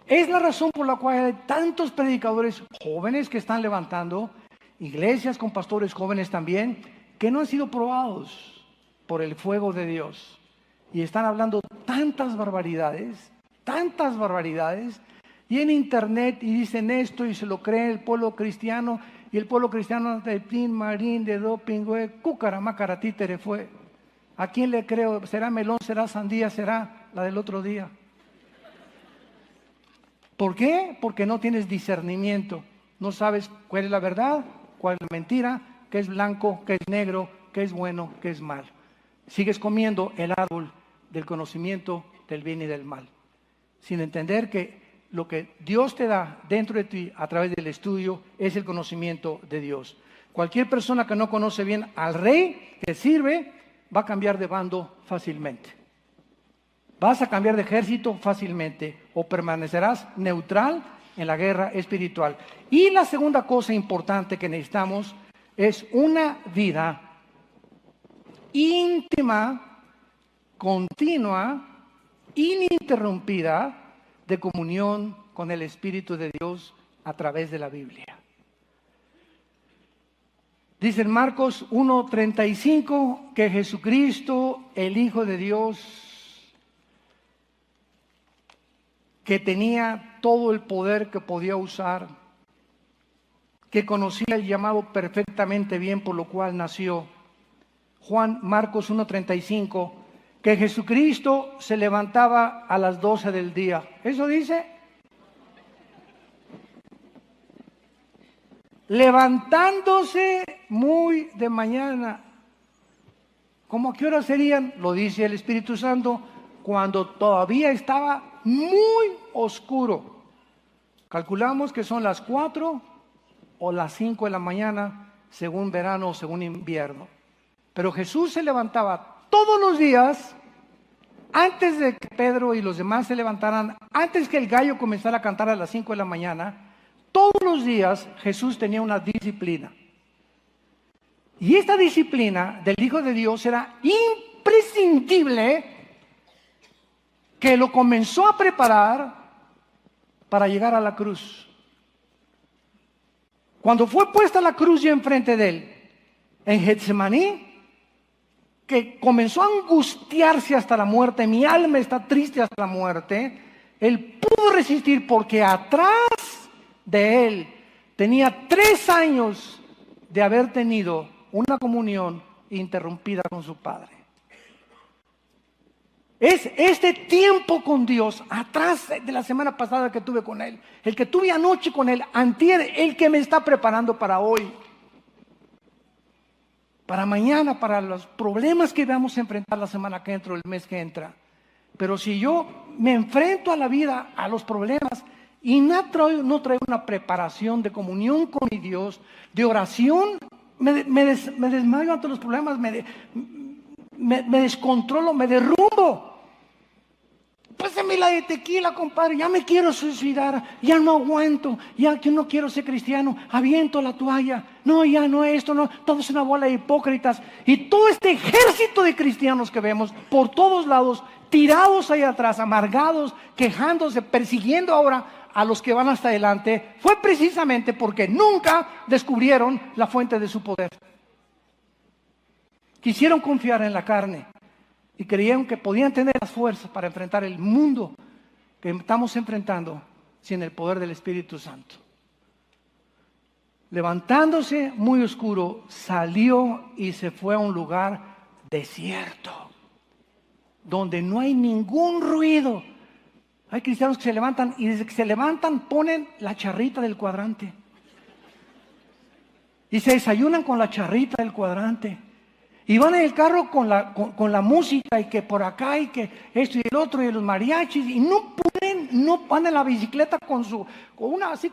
Es la razón por la cual hay tantos predicadores jóvenes que están levantando, iglesias con pastores jóvenes también, que no han sido probados por el fuego de Dios. Y están hablando tantas barbaridades, y en internet y dicen esto y se lo cree el pueblo cristiano, y el pueblo cristiano de pin, marín, de doping, güey, cúcara, mácara, títere fue. ¿A quién le creo? ¿Será melón, será sandía, será la del otro día? ¿Por qué? Porque no tienes discernimiento. No sabes cuál es la verdad, cuál es la mentira, qué es blanco, qué es negro, qué es bueno, qué es mal. Sigues comiendo el árbol del conocimiento del bien y del mal, sin entender que lo que Dios te da dentro de ti a través del estudio es el conocimiento de Dios. Cualquier persona que no conoce bien al rey que sirve va a cambiar de bando fácilmente. Vas a cambiar de ejército fácilmente o permanecerás neutral en la guerra espiritual. Y la segunda cosa importante que necesitamos es una vida íntima, continua, ininterrumpida de comunión con el Espíritu de Dios a través de la Biblia. Dice en Marcos 1:35 que Jesucristo, el Hijo de Dios, que tenía todo el poder que podía usar, que conocía el llamado perfectamente bien, por lo cual nació. Marcos 1:35, que Jesucristo se levantaba a las 12 del día. ¿Eso dice? Levantándose muy de mañana. ¿Cómo a qué hora serían? Lo dice el Espíritu Santo, cuando todavía estaba muy oscuro. Calculamos que son las 4 o las 5 de la mañana, según verano o según invierno. Pero Jesús se levantaba todos los días, antes de que Pedro y los demás se levantaran, antes que el gallo comenzara a cantar a las 5 de la mañana, todos los días Jesús tenía una disciplina. Y esta disciplina del Hijo de Dios era imprescindible, que lo comenzó a preparar para llegar a la cruz. Cuando fue puesta la cruz ya enfrente de él, en Getsemaní, que comenzó a angustiarse hasta la muerte, mi alma está triste hasta la muerte, él pudo resistir porque atrás de él tenía 3 años de haber tenido una comunión interrumpida con su Padre. Es este tiempo con Dios, atrás de la semana pasada que tuve con Él, el que tuve anoche con Él, antier, el que me está preparando para hoy, para mañana, para los problemas que vamos a enfrentar la semana que entra o el mes que entra. Pero si yo me enfrento a la vida, a los problemas, y no traigo una preparación de comunión con mi Dios, de oración, me desmayo ante los problemas, me descontrolo, me derrumbo. Pásame la de tequila, compadre, ya me quiero suicidar, ya no aguanto, ya que no quiero ser cristiano, aviento la toalla, no, ya no esto, no, todo es una bola de hipócritas. Y todo este ejército de cristianos que vemos por todos lados, tirados ahí atrás, amargados, quejándose, persiguiendo ahora a los que van hasta adelante, fue precisamente porque nunca descubrieron la fuente de su poder. Quisieron confiar en la carne y creyeron que podían tener las fuerzas para enfrentar el mundo que estamos enfrentando sin el poder del Espíritu Santo. Levantándose muy oscuro, salió y se fue a un lugar desierto, donde no hay ningún ruido. Hay cristianos que se levantan y desde que se levantan ponen la charrita del cuadrante y se desayunan con la charrita del cuadrante. Y van en el carro con la música y que por acá y que esto y el otro y los mariachis y no van en la bicicleta con unas,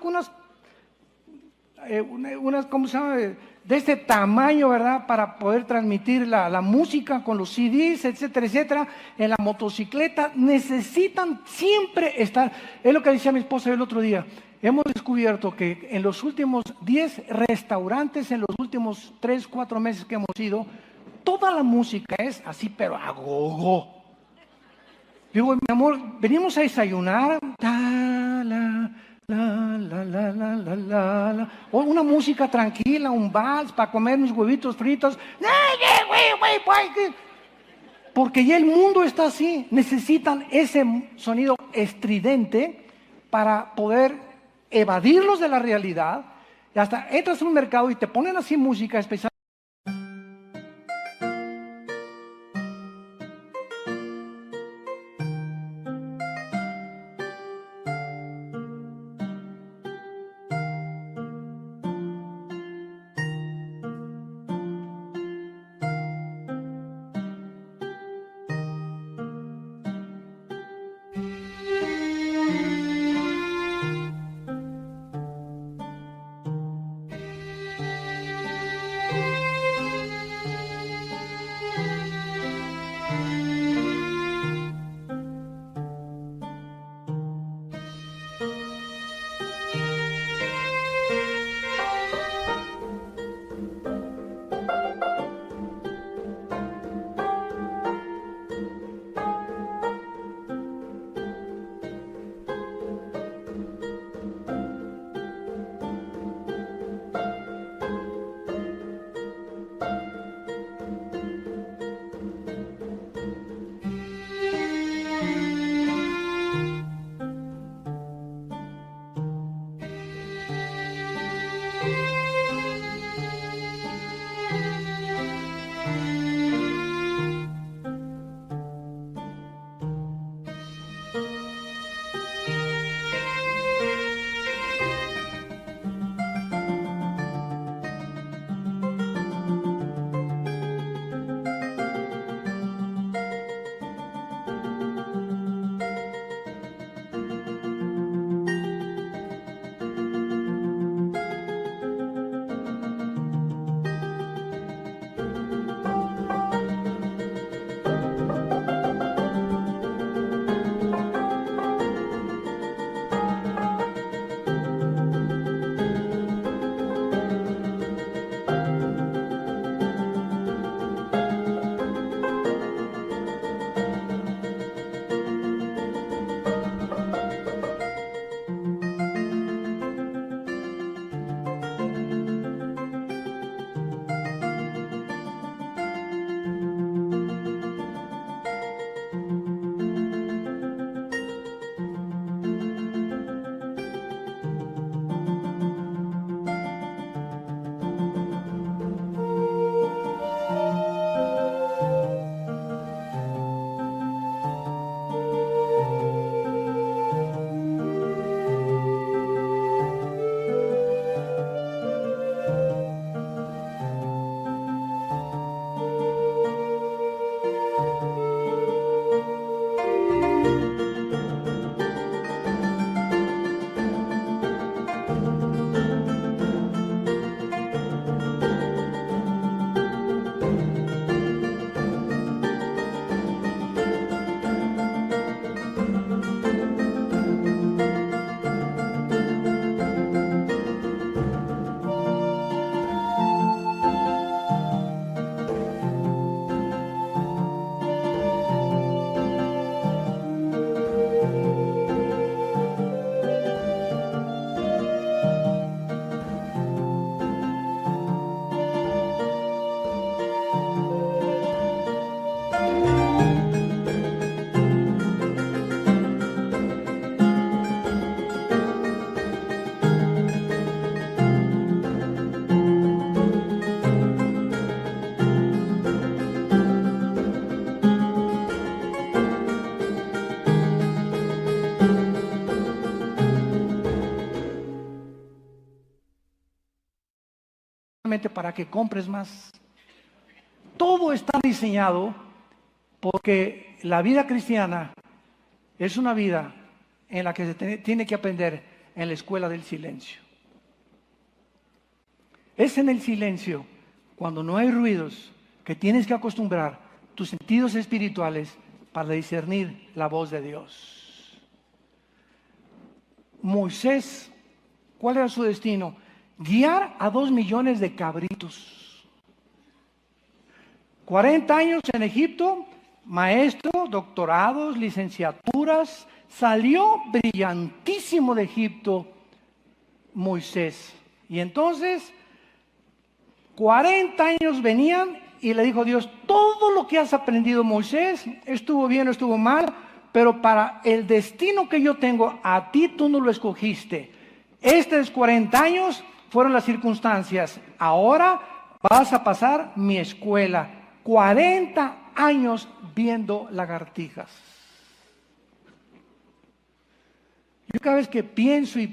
¿cómo se llama? De este tamaño, ¿verdad? Para poder transmitir la música con los CDs, etcétera, etcétera. En la motocicleta necesitan siempre estar. Es lo que decía mi esposa el otro día. Hemos descubierto que en los últimos 10 restaurantes, en los últimos 3, 4 meses que hemos ido, toda la música es así, pero a gogo. Digo, mi amor, venimos a desayunar, o una música tranquila, un vals para comer mis huevitos fritos. Porque ya el mundo está así. Necesitan ese sonido estridente para poder evadirlos de la realidad. Y hasta entras en un mercado y te ponen así música especial. solamente para que compres más. Todo está diseñado porque la vida cristiana es una vida en la que se tiene que aprender en la escuela del silencio. Es en el silencio, cuando no hay ruidos, que tienes que acostumbrar tus sentidos espirituales para discernir la voz de Dios. Moisés, ¿cuál era su destino? Guiar a 2 millones de cabritos. 40 años en Egipto, maestro, doctorados, licenciaturas, salió brillantísimo de Egipto Moisés. Y entonces 40 años venían y le dijo Dios: todo lo que has aprendido, Moisés, estuvo bien o estuvo mal, pero para el destino que yo tengo, a ti tú no lo escogiste. Estos 40 años fueron las circunstancias. Ahora vas a pasar mi escuela. 40 años viendo lagartijas. Yo cada vez que pienso y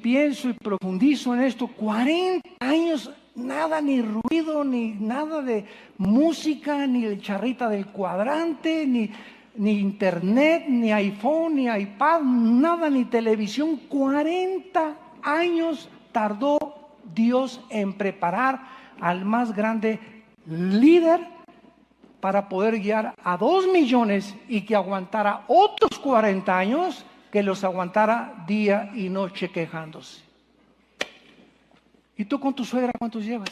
profundizo en esto, 40 años, nada, ni ruido, ni nada de música, ni el charrita del cuadrante, ni internet, ni iPhone, ni iPad, nada, ni televisión. 40 años tardó Dios en preparar al más grande líder para poder guiar a 2 millones y que aguantara otros 40 años, que los aguantara día y noche quejándose. ¿Y tú con tu suegra cuántos llevas?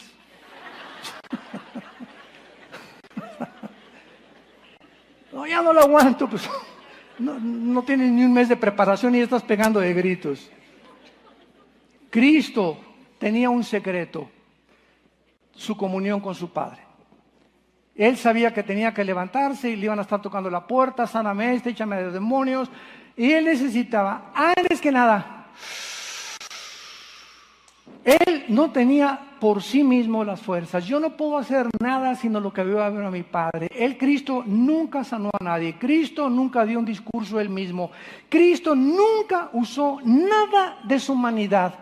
No, ya no lo aguanto, pues no tienes ni un mes de preparación y ya estás pegando de gritos. Cristo tenía un secreto: su comunión con su Padre. Él sabía que tenía que levantarse y le iban a estar tocando la puerta: sáname este, échame de demonios. Y él necesitaba, antes que nada, él no tenía por sí mismo las fuerzas. Yo no puedo hacer nada sino lo que veo a ver a mi Padre. Cristo nunca sanó a nadie. Cristo nunca dio un discurso él mismo. Cristo nunca usó nada de su humanidad.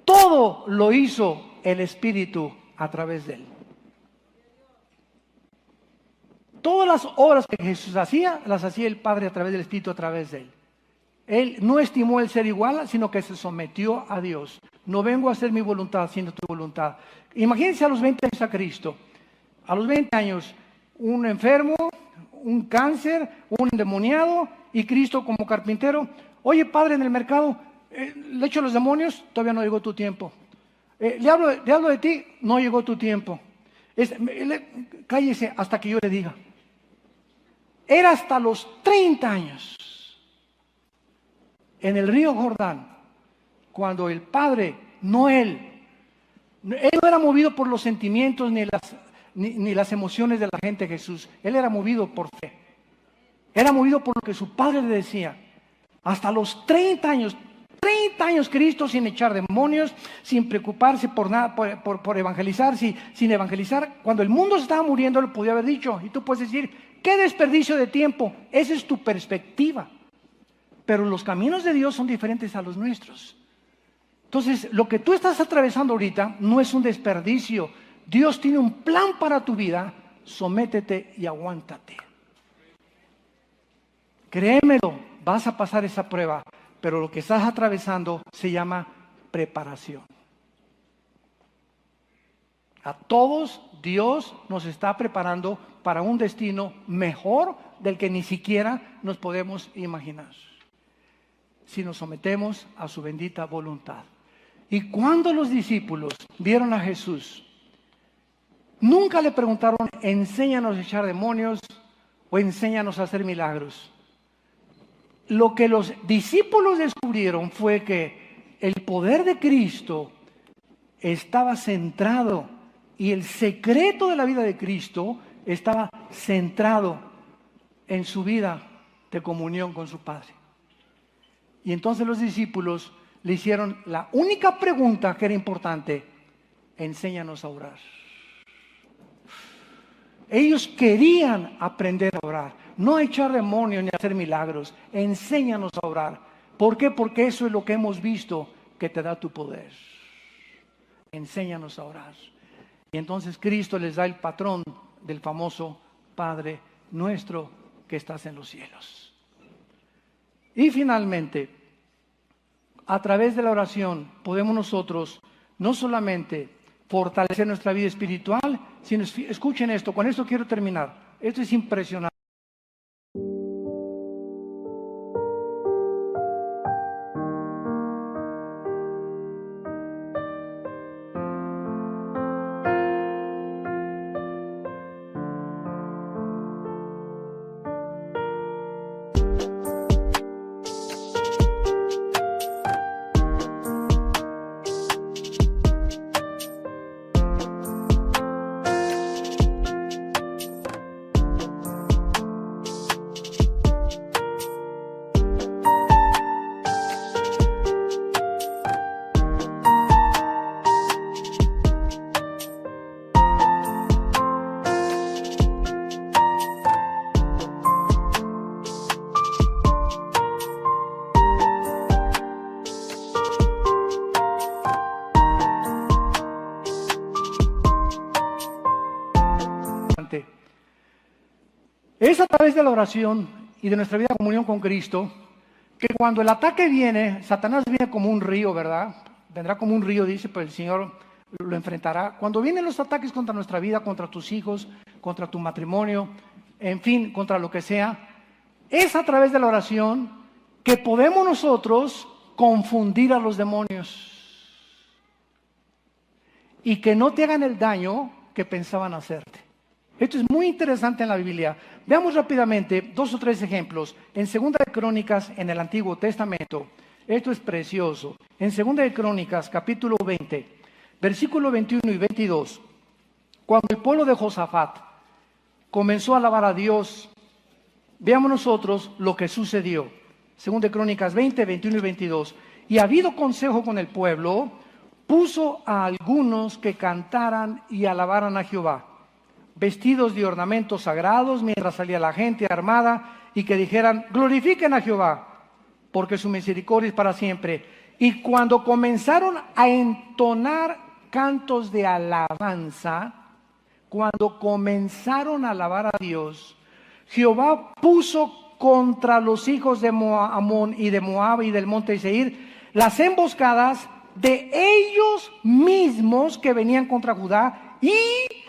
Todo lo hizo el Espíritu a través de él. Todas las obras que Jesús hacía, las hacía el Padre a través del Espíritu, a través de él. Él no estimó el ser igual, sino que se sometió a Dios. No vengo a hacer mi voluntad, sino tu voluntad. Imagínense a los 20 años a Cristo. A los 20 años, un enfermo, un cáncer, un endemoniado, y Cristo como carpintero: oye, Padre, en el mercado, le echo los demonios, todavía no llegó tu tiempo. Le hablo de ti, no llegó tu tiempo. Cállese hasta que yo le diga. Era hasta los 30 años, en el río Jordán, cuando el Padre, no él no era movido por los sentimientos ni las emociones de la gente. Jesús, él era movido por fe. Era movido por lo que su Padre le decía. Hasta los 30 años Cristo sin echar demonios, sin preocuparse por nada, por evangelizar, sin evangelizar. Cuando el mundo se estaba muriendo, lo podía haber dicho. Y tú puedes decir: qué desperdicio de tiempo. Esa es tu perspectiva. Pero los caminos de Dios son diferentes a los nuestros. Entonces, lo que tú estás atravesando ahorita no es un desperdicio. Dios tiene un plan para tu vida. Sométete y aguántate. Créemelo, vas a pasar esa prueba. Pero lo que estás atravesando se llama preparación. A todos Dios nos está preparando para un destino mejor del que ni siquiera nos podemos imaginar, si nos sometemos a su bendita voluntad. Y cuando los discípulos vieron a Jesús, nunca le preguntaron: enséñanos a echar demonios o enséñanos a hacer milagros. Lo que los discípulos descubrieron fue que el poder de Cristo estaba centrado, y el secreto de la vida de Cristo estaba centrado en su vida de comunión con su Padre. Y entonces los discípulos le hicieron la única pregunta que era importante: enséñanos a orar. Ellos querían aprender a orar, no a echar demonios ni a hacer milagros. Enséñanos a orar. ¿Por qué? Porque eso es lo que hemos visto que te da tu poder. Enséñanos a orar. Y entonces Cristo les da el patrón del famoso Padre nuestro que estás en los cielos. Y finalmente, a través de la oración podemos nosotros no solamente fortalecer nuestra vida espiritual, sino, escuchen esto, con esto quiero terminar. Esto es impresionante. Es a través de la oración y de nuestra vida de comunión con Cristo que cuando el ataque viene, Satanás viene como un río, ¿verdad? Vendrá como un río, dice, pues el Señor lo enfrentará. Cuando vienen los ataques contra nuestra vida, contra tus hijos, contra tu matrimonio, en fin, contra lo que sea, es a través de la oración que podemos nosotros confundir a los demonios y que no te hagan el daño que pensaban hacerte. Esto es muy interesante en la Biblia. Veamos rápidamente 2 o 3 ejemplos. En 2 de Crónicas, en el Antiguo Testamento, esto es precioso. En 2 de Crónicas, capítulo 20, versículo 21 y 22, cuando el pueblo de Josafat comenzó a alabar a Dios, veamos nosotros lo que sucedió. 2 de Crónicas 20, 21 y 22. Y habido consejo con el pueblo, puso a algunos que cantaran y alabaran a Jehová, vestidos de ornamentos sagrados, mientras salía la gente armada, y que dijeran, glorifiquen a Jehová, porque su misericordia es para siempre. Y cuando comenzaron a entonar cantos de alabanza, cuando comenzaron a alabar a Dios, Jehová puso contra los hijos de Amón y de Moab y del monte de Seir las emboscadas de ellos mismos que venían contra Judá, y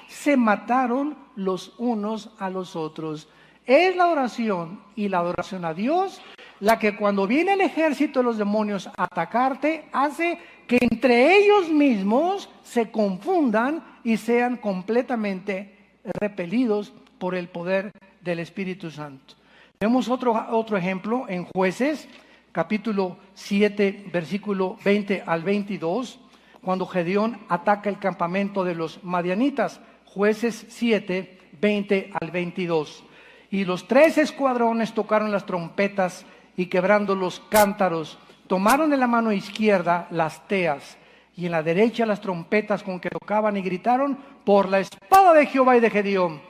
se mataron los unos a los otros. Es la oración y la adoración a Dios la que cuando viene el ejército de los demonios a atacarte, hace que entre ellos mismos se confundan y sean completamente repelidos por el poder del Espíritu Santo. Vemos otro ejemplo en Jueces, capítulo 7, versículo 20 al 22, cuando Gedeón ataca el campamento de los madianitas. Jueces 7, 20 al 22. Y los 3 escuadrones tocaron las trompetas y quebrando los cántaros, tomaron en la mano izquierda las teas y en la derecha las trompetas con que tocaban, y gritaron por la espada de Jehová y de Gedeón.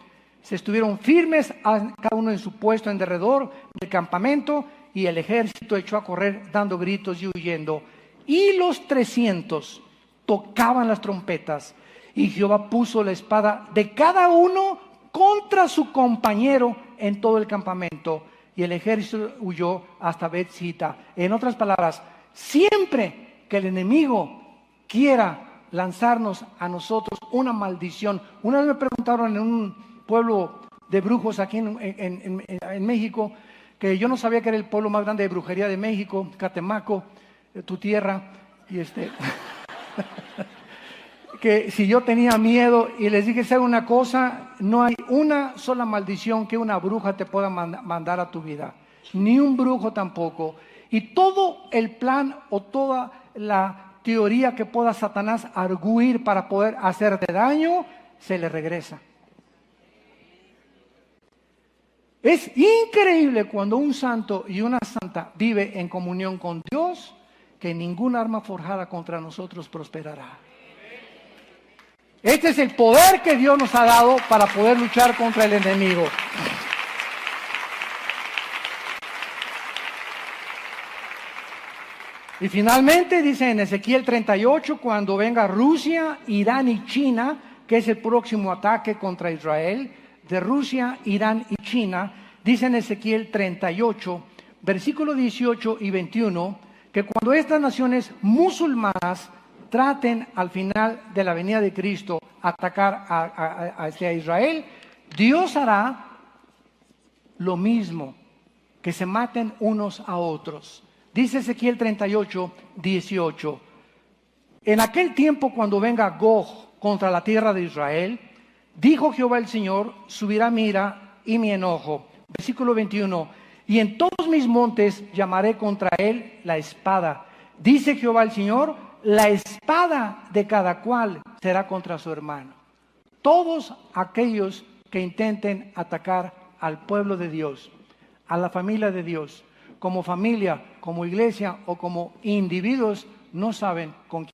Se estuvieron firmes cada uno en su puesto en derredor del campamento, y el ejército echó a correr dando gritos y huyendo. Y los 300 tocaban las trompetas, y Jehová puso la espada de cada uno contra su compañero en todo el campamento, y el ejército huyó hasta Bet-sita. En otras palabras, siempre que el enemigo quiera lanzarnos a nosotros una maldición. Una vez me preguntaron en un pueblo de brujos aquí en México, que yo no sabía que era el pueblo más grande de brujería de México, Catemaco, tu tierra, y que si yo tenía miedo, y les dije, ¿sabe una cosa? No hay una sola maldición que una bruja te pueda mandar a tu vida, ni un brujo tampoco. Y todo el plan o toda la teoría que pueda Satanás arguir para poder hacerte daño, se le regresa. Es increíble cuando un santo y una santa vive en comunión con Dios, que ningún arma forjada contra nosotros prosperará. Este es el poder que Dios nos ha dado para poder luchar contra el enemigo. Y finalmente dice en Ezequiel 38, cuando venga Rusia, Irán y China, que es el próximo ataque contra Israel, de Rusia, Irán y China, dice en Ezequiel 38, versículos 18 y 21, que cuando estas naciones musulmanas traten al final de la venida de Cristo atacar hacia Israel, Dios hará lo mismo, que se maten unos a otros. Dice Ezequiel 38, 18. En aquel tiempo, cuando venga Gog contra la tierra de Israel, dijo Jehová el Señor, subirá mi ira y mi enojo. Versículo 21. Y en todos mis montes llamaré contra él la espada. Dice Jehová el Señor, la espada de cada cual será contra su hermano. Todos aquellos que intenten atacar al pueblo de Dios, a la familia de Dios, como familia, como iglesia o como individuos, no saben con quién.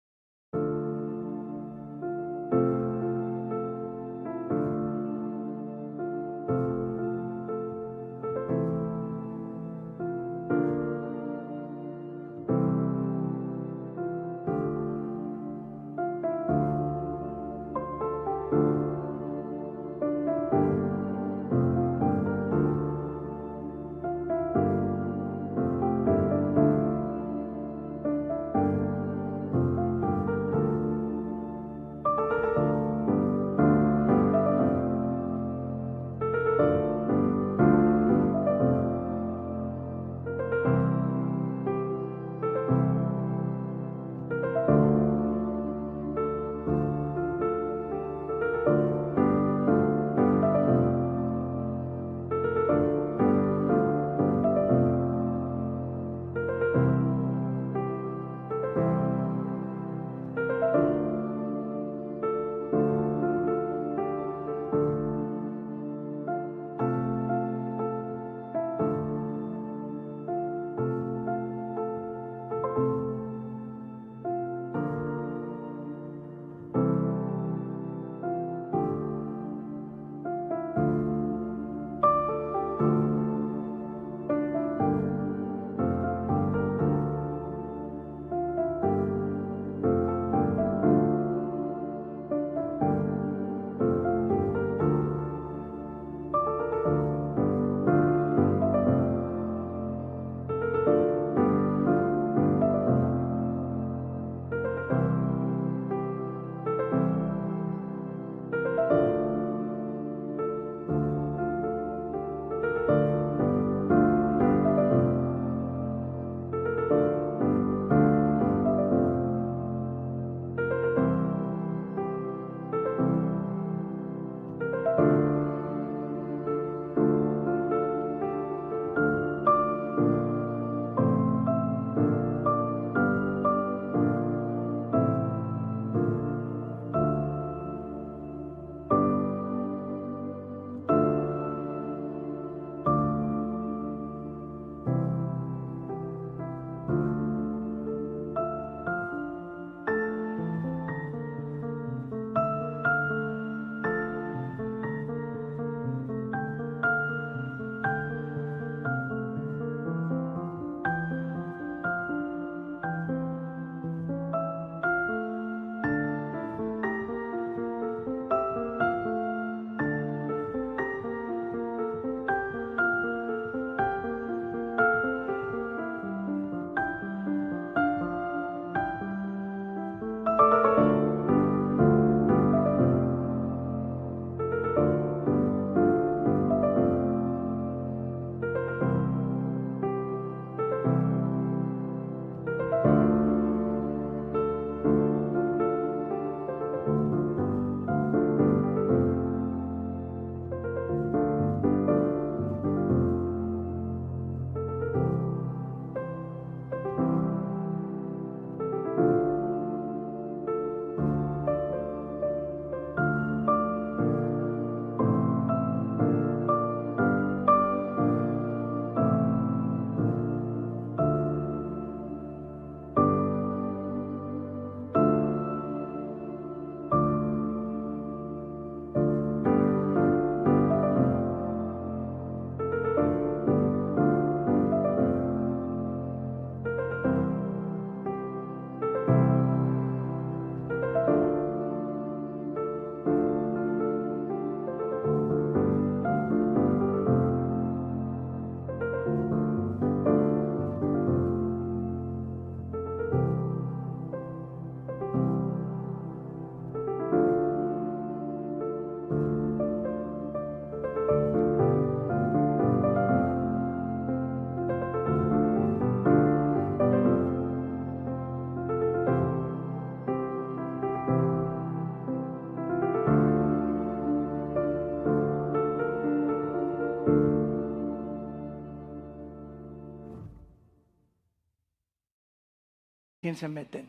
quién se meten.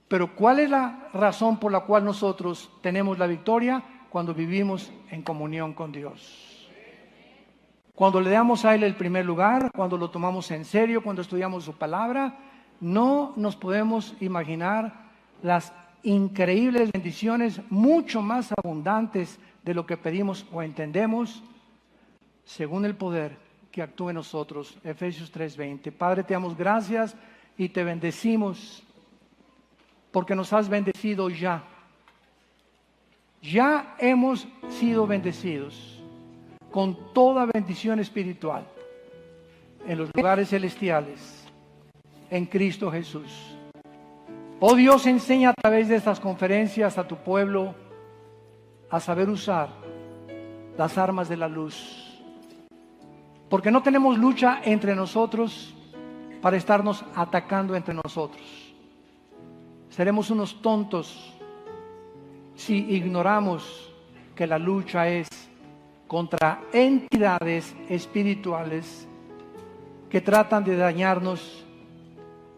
Pero ¿cuál es la razón por la cual nosotros tenemos la victoria? Cuando vivimos en comunión con Dios. Cuando le damos a Él el primer lugar, cuando lo tomamos en serio, cuando estudiamos su palabra, no nos podemos imaginar las increíbles bendiciones, mucho más abundantes de lo que pedimos o entendemos, según el poder que actúa en nosotros. Efesios 3:20. Padre, te damos gracias y te bendecimos porque nos has bendecido ya. Ya hemos sido bendecidos con toda bendición espiritual en los lugares celestiales, en Cristo Jesús. Oh Dios, enseña a través de estas conferencias a tu pueblo a saber usar las armas de la luz. Porque no tenemos lucha entre nosotros para estarnos atacando entre nosotros. Seremos unos tontos si ignoramos que la lucha es contra entidades espirituales que tratan de dañarnos,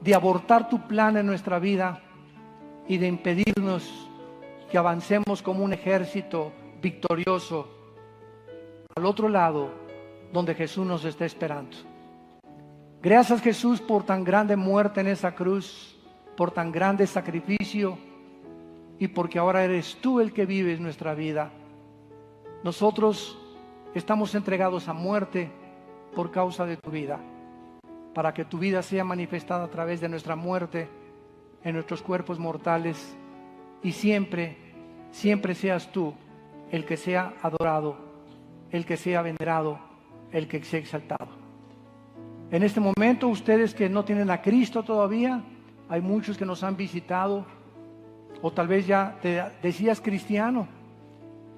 de abortar tu plan en nuestra vida y de impedirnos que avancemos como un ejército victorioso al otro lado donde Jesús nos está esperando. Gracias, Jesús, por tan grande muerte en esa cruz, por tan grande sacrificio y porque ahora eres tú el que vives nuestra vida. Nosotros estamos entregados a muerte por causa de tu vida, para que tu vida sea manifestada a través de nuestra muerte en nuestros cuerpos mortales y siempre, siempre seas tú el que sea adorado, el que sea venerado, el que sea exaltado. En este momento, ustedes que no tienen a Cristo todavía, hay muchos que nos han visitado, o tal vez ya te decías cristiano,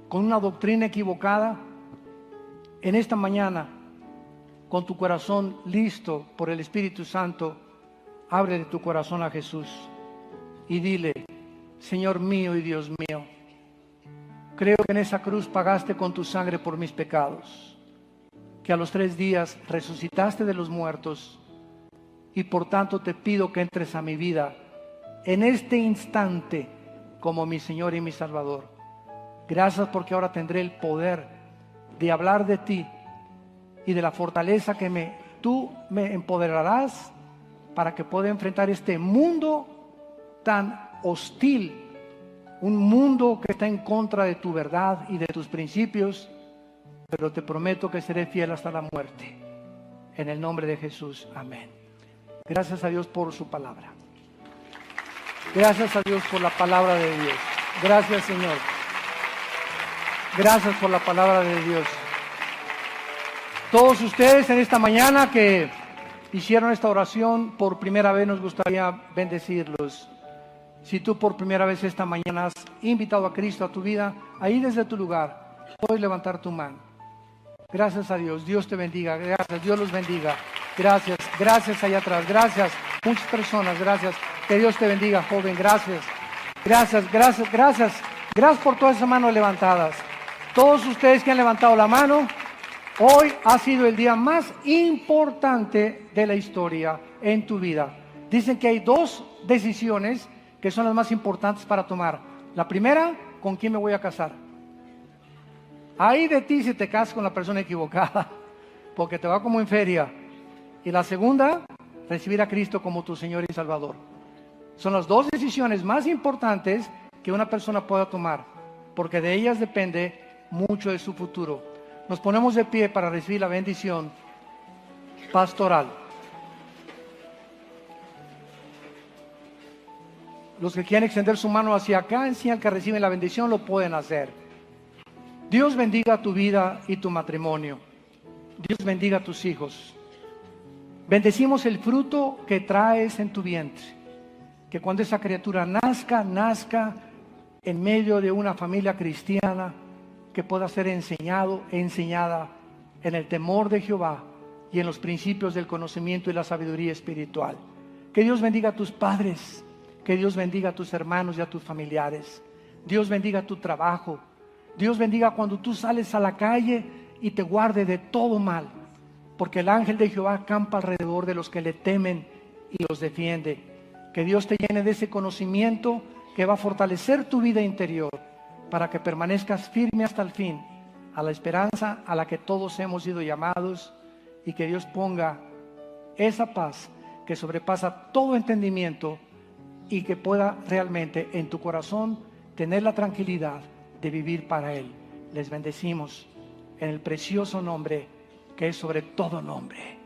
con una doctrina equivocada. En esta mañana, con tu corazón listo por el Espíritu Santo, abre tu corazón a Jesús y dile: Señor mío y Dios mío, creo que en esa cruz pagaste con tu sangre por mis pecados, que a los 3 días resucitaste de los muertos y por tanto te pido que entres a mi vida en este instante como mi Señor y mi Salvador. Gracias porque ahora tendré el poder de hablar de ti y de la fortaleza que tú me empoderarás para que pueda enfrentar este mundo tan hostil, un mundo que está en contra de tu verdad y de tus principios, pero te prometo que seré fiel hasta la muerte. En el nombre de Jesús, amén. Gracias a Dios por su palabra. Gracias a Dios por la palabra de Dios. Gracias, Señor. Gracias por la palabra de Dios. Todos ustedes en esta mañana que hicieron esta oración por primera vez, nos gustaría bendecirlos. Si tú por primera vez esta mañana has invitado a Cristo a tu vida, ahí desde tu lugar, puedes levantar tu mano. Gracias a Dios. Dios te bendiga. Gracias. Dios los bendiga. Gracias. Gracias allá atrás. Gracias. Muchas personas. Gracias. Que Dios te bendiga, joven. Gracias. Gracias. Gracias. Gracias. Gracias por todas esas manos levantadas. Todos ustedes que han levantado la mano, hoy ha sido el día más importante de la historia en tu vida. Dicen que hay 2 decisiones que son las más importantes para tomar. La primera, ¿con quién me voy a casar? Ahí de ti si te casas con la persona equivocada, porque te va como en feria. Y la segunda, recibir a Cristo como tu Señor y Salvador. Son las 2 decisiones más importantes que una persona pueda tomar, porque de ellas depende mucho de su futuro. Nos ponemos de pie para recibir la bendición pastoral. Los que quieran extender su mano hacia acá, en señal que reciben la bendición, lo pueden hacer. Dios bendiga tu vida y tu matrimonio. Dios bendiga a tus hijos. Bendecimos el fruto que traes en tu vientre. Que cuando esa criatura nazca en medio de una familia cristiana, que pueda ser enseñada en el temor de Jehová y en los principios del conocimiento y la sabiduría espiritual. Que Dios bendiga a tus padres, que Dios bendiga a tus hermanos y a tus familiares. Dios bendiga tu trabajo. Dios bendiga cuando tú sales a la calle y te guarde de todo mal, porque el ángel de Jehová acampa alrededor de los que le temen y los defiende. Que Dios te llene de ese conocimiento que va a fortalecer tu vida interior para que permanezcas firme hasta el fin, a la esperanza a la que todos hemos sido llamados, y que Dios ponga esa paz que sobrepasa todo entendimiento y que pueda realmente en tu corazón tener la tranquilidad de vivir para Él. Les bendecimos en el precioso nombre que es sobre todo nombre,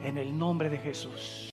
en el nombre de Jesús.